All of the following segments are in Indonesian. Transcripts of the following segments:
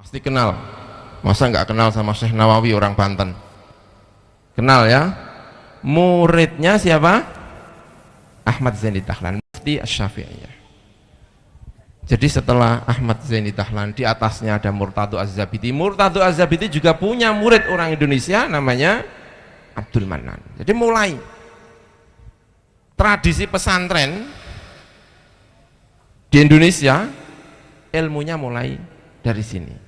Pasti kenal. Masa nggak kenal sama Syekh Nawawi orang Banten? Kenal ya? Muridnya siapa? Ahmad Zaini Dahlan, Mufti Asy-Syafi'iyah. Jadi setelah Ahmad Zaini Dahlan, di atasnya ada Murtado Az-Zabidi. Murtado Az-Zabidi juga punya murid orang Indonesia namanya Abdul Manan. Jadi mulai tradisi pesantren di Indonesia, ilmunya mulai dari sini.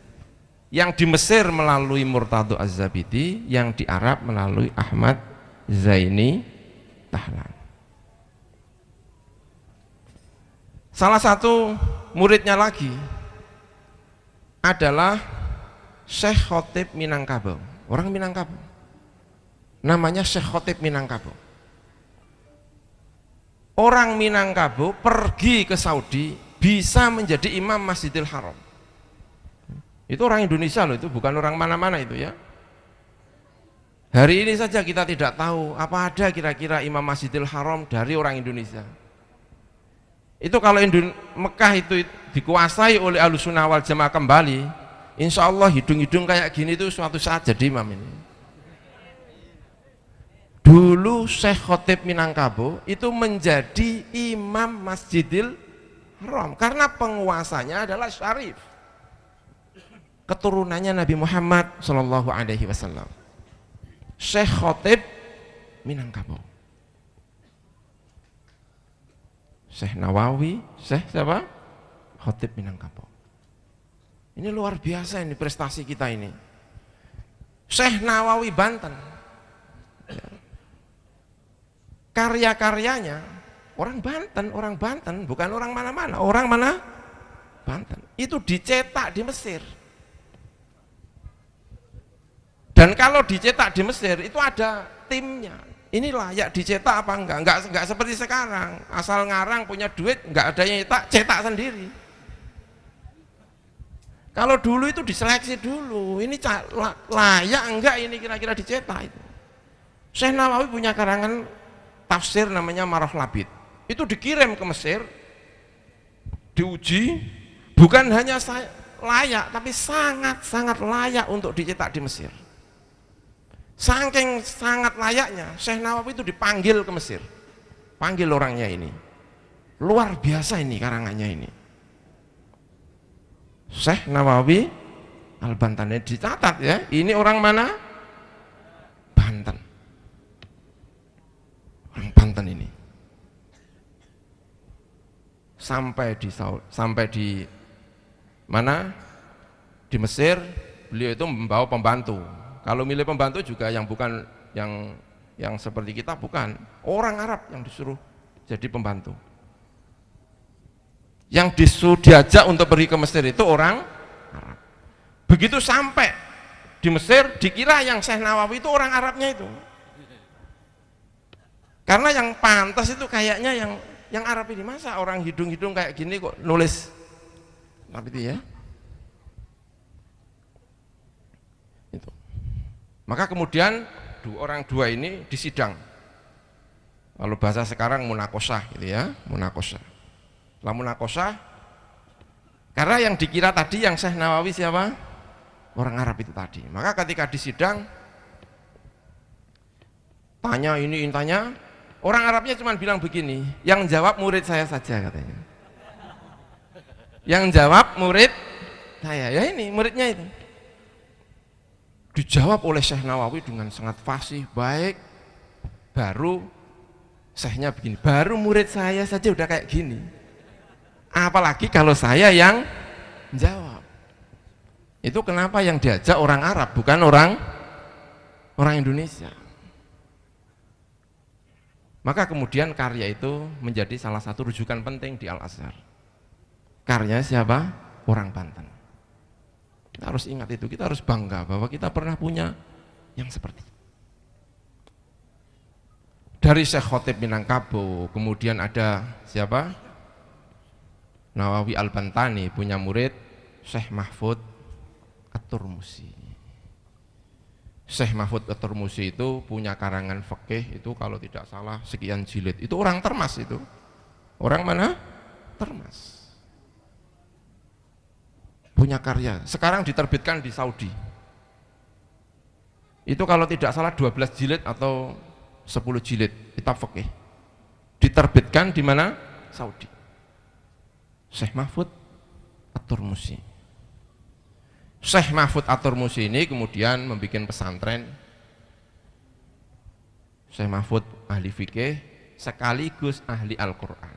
Yang di Mesir melalui Murtado Az-Zabidi, yang di Arab melalui Ahmad Zaini Dahlan. Salah satu muridnya lagi adalah Syekh Khotib Minangkabau, orang Minangkabau, namanya Syekh Khotib Minangkabau. Orang Minangkabau pergi ke Saudi bisa menjadi imam Masjidil Haram. Itu orang Indonesia loh, itu bukan orang mana-mana itu ya. Hari ini saja kita tidak tahu apa ada kira-kira imam Masjidil Haram dari orang Indonesia. Itu kalau Mekah itu dikuasai oleh Ahlussunnah wal Jamaah kembali, insya Allah hidung-hidung kayak gini itu suatu saat jadi imam ini. Dulu Syekh Khotib Minangkabau itu menjadi imam Masjidil Haram karena penguasanya adalah syarif, keturunannya Nabi Muhammad Shallallahu Alaihi Wasallam. Syekh Khotib Minangkabau, Syekh Nawawi, Syekh siapa? Khotib Minangkabau. Ini luar biasa ini prestasi kita ini. Syekh Nawawi Banten, karya-karyanya orang Banten, bukan orang mana-mana, orang mana? Banten. Itu dicetak di Mesir. Dan kalau dicetak di Mesir itu ada timnya. Ini layak dicetak apa enggak? Enggak seperti sekarang, asal ngarang punya duit, enggak ada yang cetak sendiri. Kalau dulu itu diseleksi dulu, ini layak enggak ini kira-kira dicetak itu. Syekh Nawawi punya karangan tafsir namanya Marah Labid. Itu dikirim ke Mesir, diuji, bukan hanya layak, tapi sangat-sangat layak untuk dicetak di Mesir. Saking sangat layaknya, Syekh Nawawi itu dipanggil ke Mesir, panggil orangnya ini, luar biasa ini karangannya ini. Syekh Nawawi Al-Bantani dicatat ya, ini orang mana? Banten, orang Banten ini. Sampai di mana? Di Mesir, beliau itu membawa pembantu. Kalau milih pembantu juga yang bukan yang seperti kita, bukan orang Arab yang disuruh jadi pembantu. Yang diajak untuk pergi ke Mesir itu orang Arab. Begitu sampai di Mesir dikira yang Syekh Nawawi itu orang Arabnya itu. Karena yang pantas itu kayaknya yang Arab ini, masa orang hidung-hidung kayak gini kok nulis apa itu ya? Itu. Maka kemudian orang dua ini disidang. Kalau bahasa sekarang munakosah gitu ya, munakosah. Setelah munakosah, karena yang dikira tadi yang Syekh Nawawi siapa? Orang Arab itu tadi. Maka ketika disidang, tanya ini intanya, orang Arabnya cuma bilang begini, yang jawab murid saya saja katanya. Yang jawab murid saya, ya ini muridnya itu. Dijawab oleh Syekh Nawawi dengan sangat fasih, baik. Baru Syekhnya begini, baru murid saya saja udah kayak gini, apalagi kalau saya yang jawab. Itu kenapa yang diajak orang Arab, bukan orang Indonesia. Maka kemudian karya itu menjadi salah satu rujukan penting di Al-Azhar. Karya siapa? Orang Banten. Kita harus ingat itu, kita harus bangga bahwa kita pernah punya yang seperti itu. Dari Syekh Khotib Minangkabau, kemudian ada siapa? Nawawi Al-Bantani punya murid Syekh Mahfud At-Turmusi. Syekh Mahfud At-Turmusi itu punya karangan fikih itu kalau tidak salah sekian jilid. Itu orang Termas itu. Orang mana? Termas. punya karya. Sekarang diterbitkan di Saudi. Itu kalau tidak salah 12 jilid atau 10 jilid kitab fikih. Diterbitkan di mana? Saudi. Syekh Mahfud At-Turmusi. Syekh Mahfud At-Turmusi ini kemudian membuat pesantren. Syekh Mahfud ahli fikih sekaligus ahli Al-Quran.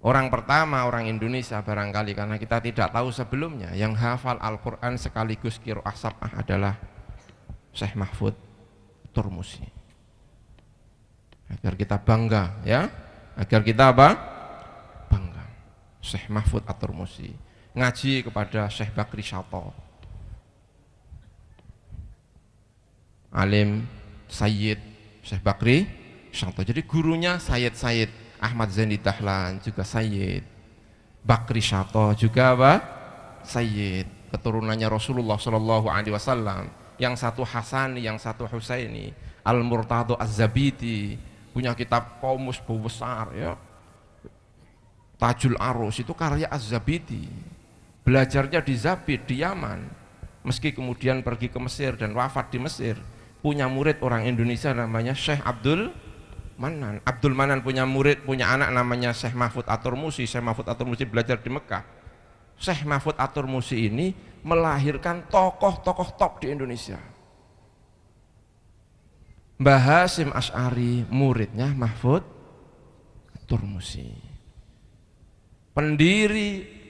Orang pertama orang Indonesia barangkali, karena kita tidak tahu sebelumnya, yang hafal Al-Quran sekaligus qiraah sab'ah adalah Syekh Mahfud Turmusi. Agar kita bangga, ya, agar kita apa? Bangga. Syekh Mahfud At-Turmusi ngaji kepada Syekh Bakri Syato, alim Sayyid Syekh Bakri Syato. Jadi gurunya Sayyid Ahmad Zaini Dahlan juga Sayyid, Bakri Syato juga apa? Sayyid, keturunannya Rasulullah Shallallahu Alaihi Wasallam. Yang satu Hasani, yang satu Husaini. Al-Murtado Az-Zabidi punya kitab Qomus besar, ya. Tajul Arus itu karya Az-Zabidi. Belajarnya di Zabid di Yaman. Meski kemudian pergi ke Mesir dan wafat di Mesir. Punya murid orang Indonesia namanya Syekh Abdul Manan. Abdul Manan punya murid, punya anak namanya Syekh Mahfud At-Turmusi. Syekh Mahfud At-Turmusi belajar di Mekah. Syekh Mahfud At-Turmusi ini melahirkan tokoh-tokoh top di Indonesia. Mbah Hasyim Asy'ari muridnya Mahfud At-Turmusi. Pendiri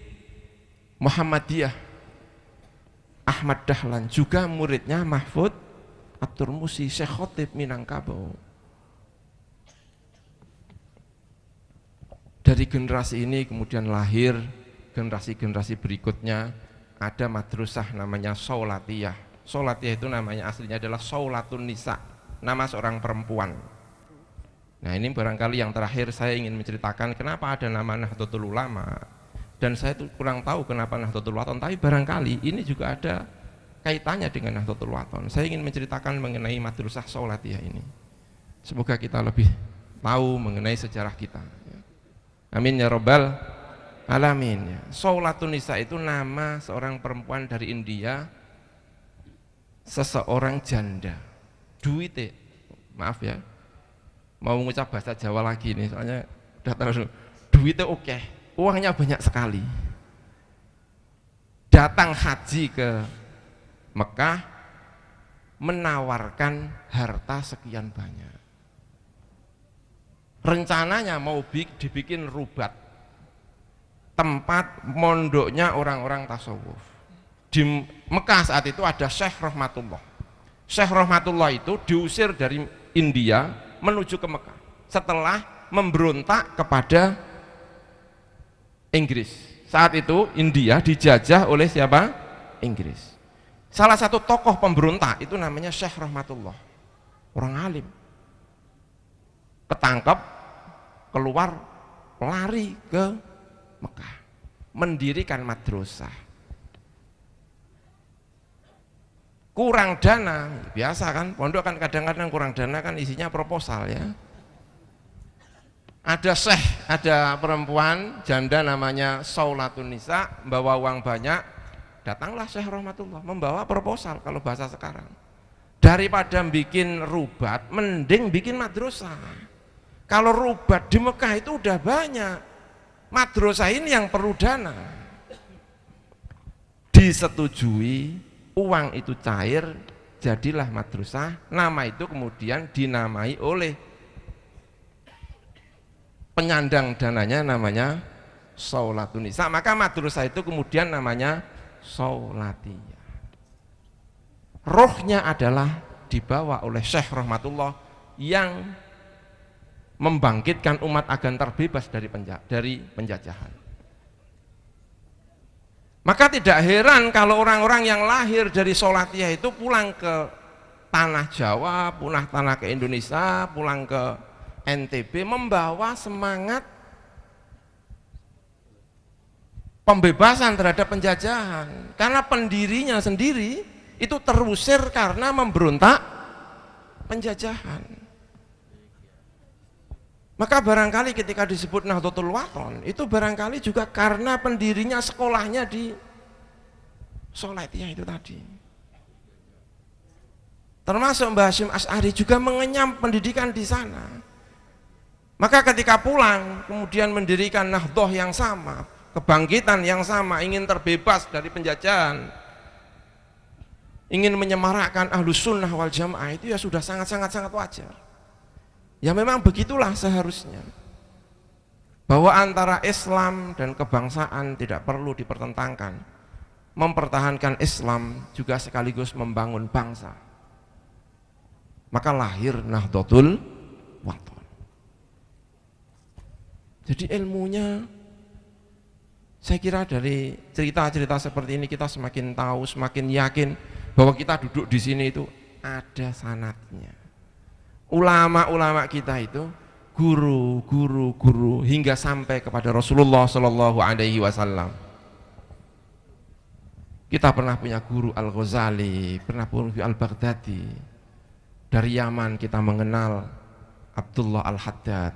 Muhammadiyah Ahmad Dahlan juga muridnya Mahfud At-Turmusi. Syekh Khotib Minangkabau. Dari generasi ini kemudian lahir generasi-generasi berikutnya. Ada madrasah namanya Saulatiyah. Saulatiyah itu namanya aslinya adalah Saulatun Nisa, nama seorang perempuan. Nah, ini barangkali yang terakhir saya ingin menceritakan kenapa ada nama Nahdlatul Ulama. Dan saya tuh kurang tahu kenapa Nahdlatul Wathon, tapi barangkali ini juga ada kaitannya dengan Nahdlatul Wathon. Saya ingin menceritakan mengenai madrasah Saulatiyah ini. Semoga kita lebih tahu mengenai sejarah kita. Amin ya rabbal alamin. Saulatun Nisa itu nama seorang perempuan dari India, seseorang janda. Duite, maaf ya, mau mengucap bahasa Jawa lagi nih, soalnya udah terlalu. Duite oke, uangnya banyak sekali. Datang haji ke Mekah, menawarkan harta sekian banyak. Rencananya mau dibikin rubat, tempat mondoknya orang-orang tasawuf. Di Mekah saat itu ada Syekh Rahmatullah. Syekh Rahmatullah itu diusir dari India menuju ke Mekah setelah memberontak kepada Inggris. Saat itu India dijajah oleh siapa? Inggris. Salah satu tokoh pemberontak itu namanya Syekh Rahmatullah, orang alim. Ketangkep, keluar, lari ke Mekah, mendirikan madrasah. Kurang dana, biasa kan, pondok kan kadang-kadang kurang dana kan, isinya proposal ya. Ada syekh, ada perempuan janda namanya Saulatun Nisa, bawa uang banyak, datanglah Syekh Rahmatullah membawa proposal kalau bahasa sekarang. Daripada bikin rubat, mending bikin madrasah. Kalau rubat di Mekah itu udah banyak, madrasah ini yang perlu dana. Disetujui, uang itu cair, jadilah madrasah. Nama itu kemudian dinamai oleh penyandang dananya, namanya Saulatun Nisa. Maka madrasah itu kemudian namanya Saulatiyah. Rohnya adalah dibawa oleh Syekh Rahmatullah yang membangkitkan umat agar terbebas dari penjajahan. Maka tidak heran kalau orang-orang yang lahir dari Saulatiyah itu pulang ke tanah Jawa, pulang tanah ke Indonesia, pulang ke NTB membawa semangat pembebasan terhadap penjajahan. Karena pendirinya sendiri itu terusir karena memberontak penjajahan. Maka barangkali ketika disebut Nahdlatul Wathon itu barangkali juga karena pendirinya sekolahnya di Solatia itu tadi. Termasuk Mbah Hasyim Asy'ari juga mengenyam pendidikan di sana. Maka ketika pulang kemudian mendirikan Nahdlatul yang sama, kebangkitan yang sama, ingin terbebas dari penjajahan, ingin menyemarakkan Ahlus Sunnah wal Jamaah, itu ya sudah sangat wajar. Ya memang begitulah seharusnya, bahwa antara Islam dan kebangsaan tidak perlu dipertentangkan. Mempertahankan Islam juga sekaligus membangun bangsa. Maka lahir Nahdlatul Wathon. Jadi ilmunya, saya kira dari cerita-cerita seperti ini kita semakin tahu, semakin yakin bahwa kita duduk di sini itu ada sanadnya. Ulama-ulama kita itu guru hingga sampai kepada Rasulullah Shallallahu Alaihi Wasallam. Kita pernah punya guru Al-Ghazali, pernah punya Al-Baghdadi. Dari Yaman kita mengenal Abdullah Al-Haddad.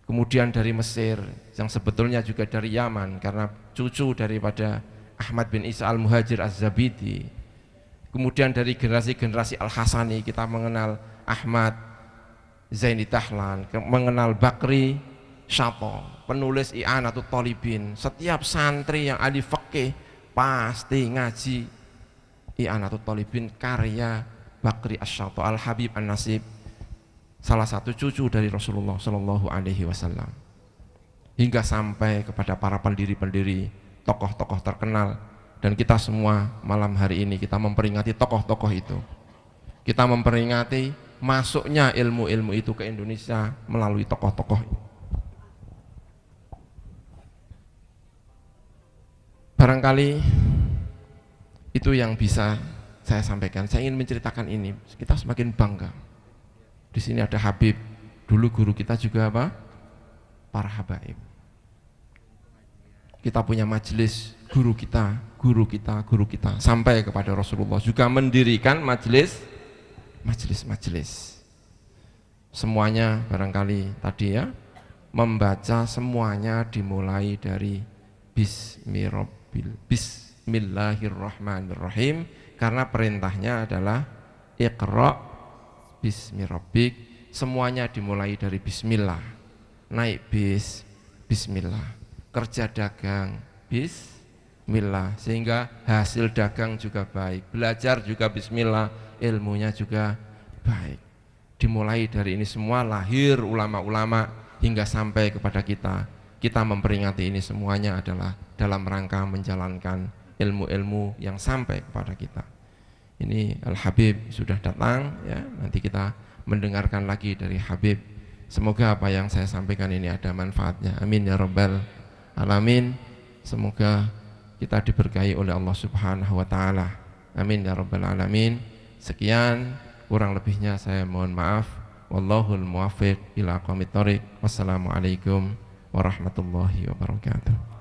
Kemudian dari Mesir, yang sebetulnya juga dari Yaman karena cucu daripada Ahmad bin Isa Al-Muhajir Az-Zabidi. Kemudian dari generasi Al-Hasani kita mengenal Ahmad Zaini Dahlan, mengenal Bakri Syato, penulis I'anatul Thalibin. Setiap santri yang ahli fikih pasti ngaji I'anatul Thalibin karya Bakri Asyato Al-Habib An-Nasib, salah satu cucu dari Rasulullah Shallallahu Alaihi Wasallam, hingga sampai kepada para pendiri-pendiri, tokoh-tokoh terkenal. Dan kita semua malam hari ini kita memperingati tokoh-tokoh itu. Kita memperingati masuknya ilmu-ilmu itu ke Indonesia melalui tokoh-tokoh. Barangkali itu yang bisa saya sampaikan. Saya ingin menceritakan ini, kita semakin bangga. Di sini ada Habib, dulu guru kita juga apa? Para habaib. Kita punya majelis guru kita sampai kepada Rasulullah, juga mendirikan majelis. Semuanya barangkali tadi ya, membaca semuanya dimulai dari Bismillahirrahmanirrahim, karena perintahnya adalah Iqra bismi rabbik, semuanya dimulai dari bismillah. Naik bismillah, kerja dagang bismillah, sehingga hasil dagang juga baik, belajar juga bismillah, ilmunya juga baik. Dimulai dari ini semua lahir ulama-ulama hingga sampai kepada kita. Kita memperingati ini semuanya adalah dalam rangka menjalankan ilmu-ilmu yang sampai kepada kita. Ini Al-Habib sudah datang ya, nanti kita mendengarkan lagi dari Habib. Semoga apa yang saya sampaikan ini ada manfaatnya. Amin ya rabbal alamin. Semoga kita diberkahi oleh Allah Subhanahu wa taala. Amin ya rabbal alamin. Sekian, kurang lebihnya saya mohon maaf. Wallahul muwaffiq ila aqwamit thoriq. Wassalamualaikum warahmatullahi wabarakatuh.